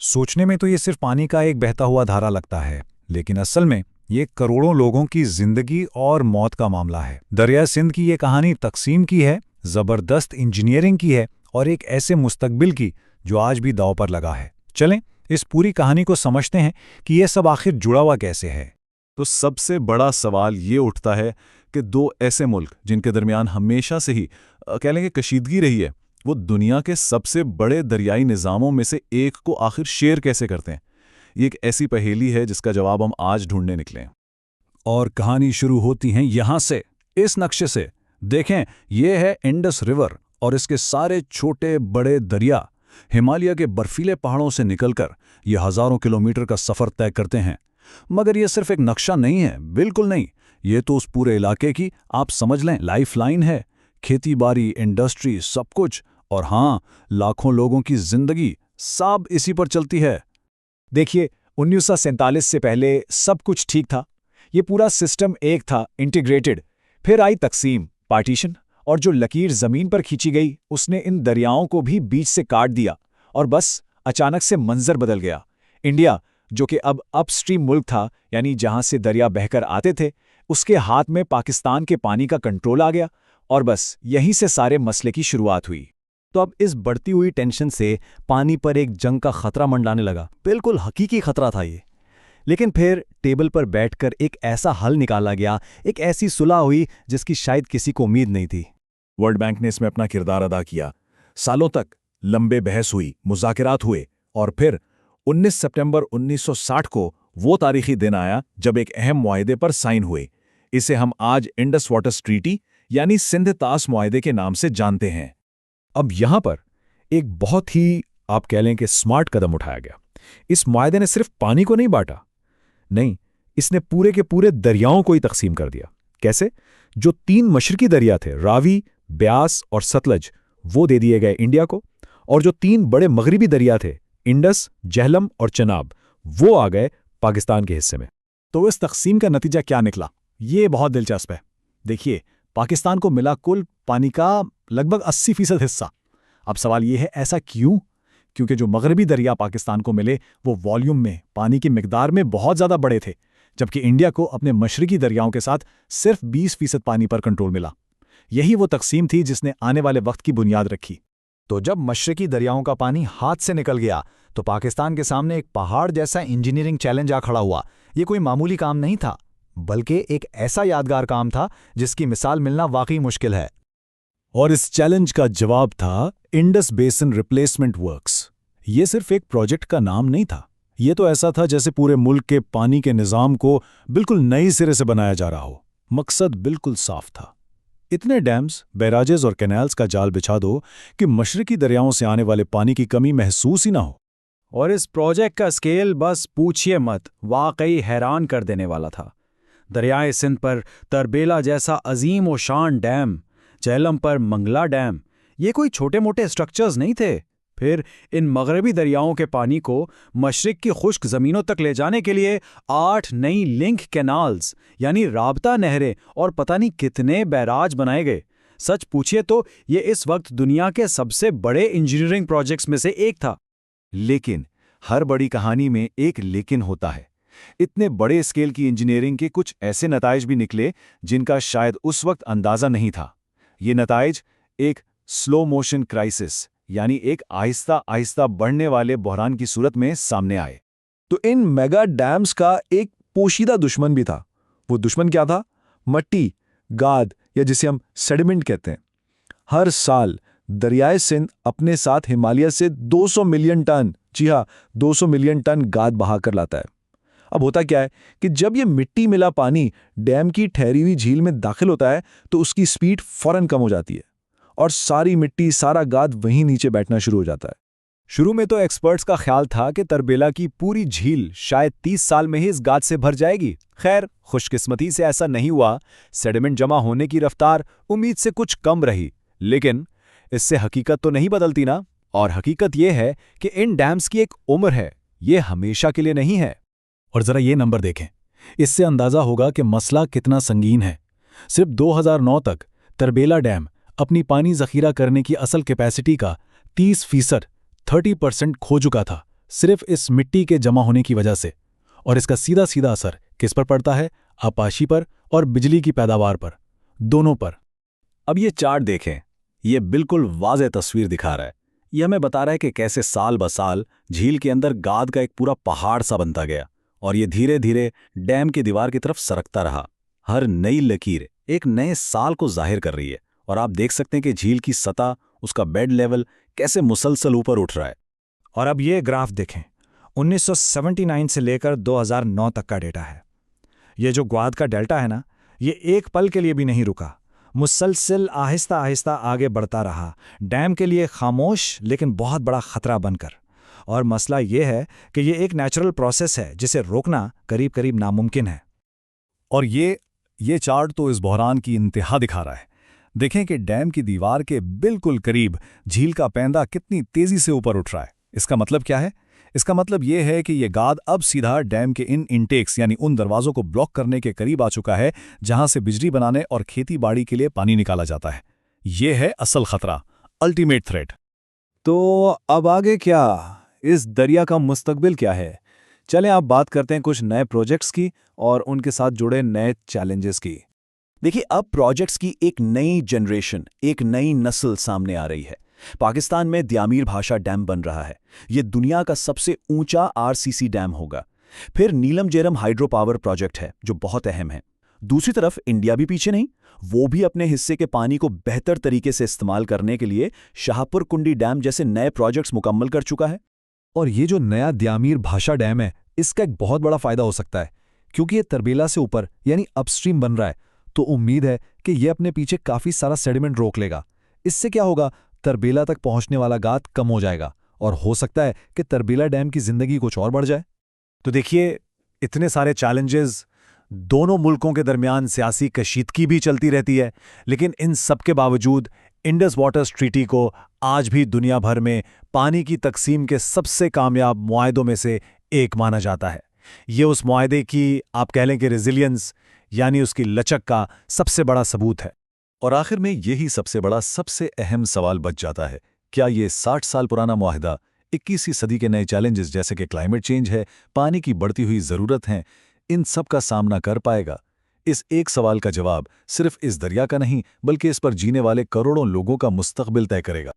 सोचने में तो ये सिर्फ पानी का एक बहता हुआ धारा लगता है, लेकिन असल में ये करोड़ों लोगों की जिंदगी और मौत का मामला है। दरिया सिंध की ये कहानी तकसीम की है, जबरदस्त इंजीनियरिंग की है और एक ऐसे मुस्तकबिल की जो आज भी दांव पर लगा है। चलें इस पूरी कहानी को समझते हैं कि ये सब आखिर जुड़ा हुआ कैसे है। तो सबसे बड़ा सवाल ये उठता है कि दो ऐसे मुल्क जिनके दरमियान हमेशा से ही कह लेंगे कशीदगी रही है, वो दुनिया के सबसे बड़े दरियाई निज़ामों में से एक को आखिर शेयर कैसे करते हैं। ये एक ऐसी पहेली है जिसका जवाब हम आज ढूंढने निकले हैं। और कहानी शुरू होती है यहाँ से, इस नक्शे से। देखें, ये है इंडस रिवर और इसके सारे छोटे बड़े दरिया हिमालय के बर्फीले पहाड़ों से निकलकर ये हजारों किलोमीटर का सफ़र तय करते हैं। मगर ये सिर्फ एक नक्शा नहीं है, बिल्कुल नहीं। ये तो उस पूरे इलाके की, आप समझ लें, लाइफलाइन है। खेती बाड़ी, इंडस्ट्री, सब कुछ। और हाँ, लाखों लोगों की जिंदगी सब इसी पर चलती है। देखिए, 1947 से पहले सब कुछ ठीक था। ये पूरा सिस्टम एक था, इंटीग्रेटेड। फिर आई तकसीम, पार्टीशन, और जो लकीर जमीन पर खींची गई उसने इन दरियाओं को भी बीच से काट दिया। और बस अचानक से मंजर बदल गया। इंडिया, जो कि अब अपस्ट्रीम मुल्क था, यानी जहां से दरिया बहकर आते थे, उसके हाथ में पाकिस्तान के पानी का कंट्रोल आ गया। और बस यहीं से सारे मसले की शुरुआत हुई। तो अब इस बढ़ती हुई टेंशन से पानी पर एक जंग का खतरा मंडराने लगा। बिल्कुल हकीकी खतरा था ये। लेकिन फिर टेबल पर बैठकर एक ऐसा हल निकाला गया, एक ऐसी सुलह हुई जिसकी शायद किसी को उम्मीद नहीं थी। वर्ल्ड बैंक ने इसमें अपना किरदार अदा किया। सालों तक लंबे बहस हुई, मुज़ाकरात हुए, और फिर 19 सितंबर 1960 को वो तारीखी दिन आया जब एक अहम मुआहदे पर साइन हुए। इसे हम आज इंडस वाटर ट्रीटी यानी सिंध तास मुआहदे के नाम से जानते हैं। अब यहां पर एक बहुत ही, आप कह लें कि स्मार्ट कदम उठाया गया। इस मुआहदे ने सिर्फ पानी को नहीं बांटा, नहीं, इसने पूरे के पूरे दरियाओं को ही तकसीम कर दिया। कैसे? जो 3 मशरकी दरिया थे, रावी, ब्यास और सतलज, वो दे दिए गए इंडिया को। और जो 3 बड़े मगरिबी दरिया थे, इंडस, झेलम और चनाब, वो आ गए पाकिस्तान के हिस्से में। तो इस तकसीम का नतीजा क्या निकला? ये बहुत दिलचस्प है। देखिए, पाकिस्तान को मिला कुल पानी का लगभग 80% हिस्सा। अब सवाल ये है, ऐसा क्यों? क्योंकि जो मगरबी दरिया पाकिस्तान को मिले वो वॉल्यूम में, पानी की मिकदार में बहुत ज़्यादा बड़े थे, जबकि इंडिया को अपने मशरकी दरियाओं के साथ सिर्फ 20% पानी पर कंट्रोल मिला। यही वो तकसीम थी जिसने आने वाले वक्त की बुनियाद रखी। तो जब मशरकी दरियाओं का पानी हाथ से निकल गया तो पाकिस्तान के सामने एक पहाड़ जैसा इंजीनियरिंग चैलेंज आ खड़ा हुआ। ये कोई मामूली काम नहीं था, बल्कि एक ऐसा यादगार काम था जिसकी मिसाल मिलना वाकई मुश्किल है। और इस चैलेंज का जवाब था इंडस बेसिन रिप्लेसमेंट वर्क्स। ये सिर्फ एक प्रोजेक्ट का नाम नहीं था, ये तो ऐसा था जैसे पूरे मुल्क के पानी के निज़ाम को बिल्कुल नए सिरे से बनाया जा रहा हो। मकसद बिल्कुल साफ था, इतने डैम्स, बैराजेस और कैनाल्स का जाल बिछा दो कि मशरकी दरियाओं से आने वाले पानी की कमी महसूस ही ना हो। और इस प्रोजेक्ट का स्केल बस पूछिए मत, वाकई हैरान कर देने वाला था। दरियाए सिंध पर तरबेला जैसा अजीम व शान डैम, झेलम पर मंगला डैम, ये कोई छोटे मोटे स्ट्रक्चर्स नहीं थे। फिर इन मगरबी दरियाओं के पानी को मशरिक की खुश्क ज़मीनों तक ले जाने के लिए 8 नई लिंक कैनाल्स यानी राबता नहरें और पता नहीं कितने बैराज बनाए गए। सच पूछिए तो ये इस वक्त दुनिया के सबसे बड़े इंजीनियरिंग प्रोजेक्ट्स में से एक था। लेकिन हर बड़ी कहानी में एक लेकिन होता है। इतने बड़े स्केल की इंजीनियरिंग के कुछ ऐसे नताइज भी निकले जिनका शायद उस वक्त अंदाजा नहीं था। ये नताइज एक स्लो मोशन क्राइसिस यानी एक आहिस्ता आहिस्ता बढ़ने वाले बहरान की सूरत में सामने आए। तो इन मेगा डैम्स का एक पोशीदा दुश्मन भी था। वो दुश्मन क्या था? मट्टी, गाद, या जिसे हम सेडिमेंट कहते हैं। हर साल दरियाए सिंध अपने साथ हिमालय से 200 मिलियन टन, जी हाँ, 200 मिलियन टन गाद बहा कर लाता है। अब होता क्या है कि जब ये मिट्टी मिला पानी डैम की ठहरी हुई झील में दाखिल होता है तो उसकी स्पीड फौरन कम हो जाती है और सारी मिट्टी, सारा गाद वहीं नीचे बैठना शुरू हो जाता है। शुरू में तो एक्सपर्ट्स का ख्याल था कि तरबेला की पूरी झील शायद 30 साल में ही इस गाद से भर जाएगी। खैर, खुशकिस्मती से ऐसा नहीं हुआ। सेडिमेंट जमा होने की रफ्तार उम्मीद से कुछ कम रही, लेकिन इससे हकीकत तो नहीं बदलती ना। और हकीकत यह है कि इन डैम्स की एक उम्र है, ये हमेशा के लिए नहीं है। और जरा ये नंबर देखें, इससे अंदाजा होगा कि मसला कितना संगीन है। सिर्फ 2009 तक तरबेला डैम अपनी पानी जखीरा करने की असल कैपेसिटी का 30% खो चुका था। सिर्फ इस मिट्टी के जमा होने की वजह से। और इसका सीधा सीधा असर किस पर पड़ता है? आपाशी पर और बिजली की पैदावार पर, दोनों पर। अब ये चार्ट देखें, ये बिल्कुल वाज़ेह तस्वीर दिखा रहा है। ये हमें बता रहा है कि कैसे साल ब साल झील के अंदर गाद का एक पूरा पहाड़ सा बनता गया और ये धीरे धीरे डैम की दीवार की तरफ सरकता रहा। हर नई लकीर एक नए साल को जाहिर कर रही है और आप देख सकते हैं कि झील की सतह, उसका बेड लेवल कैसे मुसलसल ऊपर उठ रहा है। और अब ये ग्राफ देखें, 1979 से लेकर 2009 तक का डेटा है। ये जो ग्वाद का डेल्टा है ना, ये एक पल के लिए भी नहीं रुका, मुसलसल आहिस्ता आहिस्ता आगे बढ़ता रहा, डैम के लिए खामोश लेकिन बहुत बड़ा खतरा बनकर। और मसला ये है कि ये एक नेचुरल प्रोसेस है जिसे रोकना करीब करीब नामुमकिन है। और ये चार्ट तो इस बहरान की इंतहा दिखा रहा है। देखें कि डैम की दीवार के बिल्कुल करीब झील का पैंदा कितनी तेजी से ऊपर उठ रहा है। इसका मतलब क्या है? इसका मतलब यह है कि यह गाद अब सीधा डैम के इन इंटेक्स यानी उन दरवाजों को ब्लॉक करने के करीब आ चुका है जहां से बिजली बनाने और खेती बाड़ी के लिए पानी निकाला जाता है। यह है असल खतरा, अल्टीमेट थ्रेट। तो अब आगे क्या? इस दरिया का मुस्तकबिल क्या है? चलें आप बात करते हैं कुछ नए प्रोजेक्ट्स की और उनके साथ जुड़े नए चैलेंजेस की। देखिए, अब प्रोजेक्ट्स की एक नई जनरेशन, एक नई नस्ल सामने आ रही है। पाकिस्तान में द्यामीर भाषा डैम बन रहा है। ये दुनिया का सबसे ऊंचा आरसीसी डैम होगा। फिर नीलम जेरम हाइड्रो पावर प्रोजेक्ट है जो बहुत अहम है। दूसरी तरफ इंडिया भी पीछे नहीं, वो भी अपने हिस्से के पानी को बेहतर तरीके से इस्तेमाल करने के लिए शाहपुर कुंडी डैम जैसे नए प्रोजेक्ट्स मुकम्मल कर चुका है। और ये जो नया द्यामीर भाषा डैम है, इसका एक बहुत बड़ा फायदा हो सकता है क्योंकि ये तरबेला से ऊपर यानी अपस्ट्रीम बन रहा है, तो उम्मीद है कि ये अपने पीछे काफी सारा सेडिमेंट रोक लेगा। इससे क्या होगा? तरबेला तक पहुंचने वाला गाद कम हो जाएगा और हो सकता है कि तरबेला डैम की जिंदगी कुछ और बढ़ जाए। तो देखिए, इतने सारे चैलेंजेस, दोनों मुल्कों के दरमियान सियासी कशीदगी भी चलती रहती है, लेकिन इन सब के बावजूद इंडस वाटर्स ट्रीटी को आज भी दुनिया भर में पानी की तकसीम के सबसे कामयाब मुआहदों में से एक माना जाता है। ये उस मुआहदे की आप कह लें कि रेजिलियंस यानी उसकी लचक का सबसे बड़ा सबूत है। और आखिर में यही सबसे बड़ा, सबसे अहम सवाल बच जाता है, क्या ये 60 साल पुराना मुआहदा 21वीं सदी के नए चैलेंजेस जैसे कि क्लाइमेट चेंज है, पानी की बढ़ती हुई ज़रूरत है, इन सब का सामना कर पाएगा? इस एक सवाल का जवाब सिर्फ इस दरिया का नहीं बल्कि इस पर जीने वाले करोड़ों लोगों का मुस्तकबिल तय करेगा।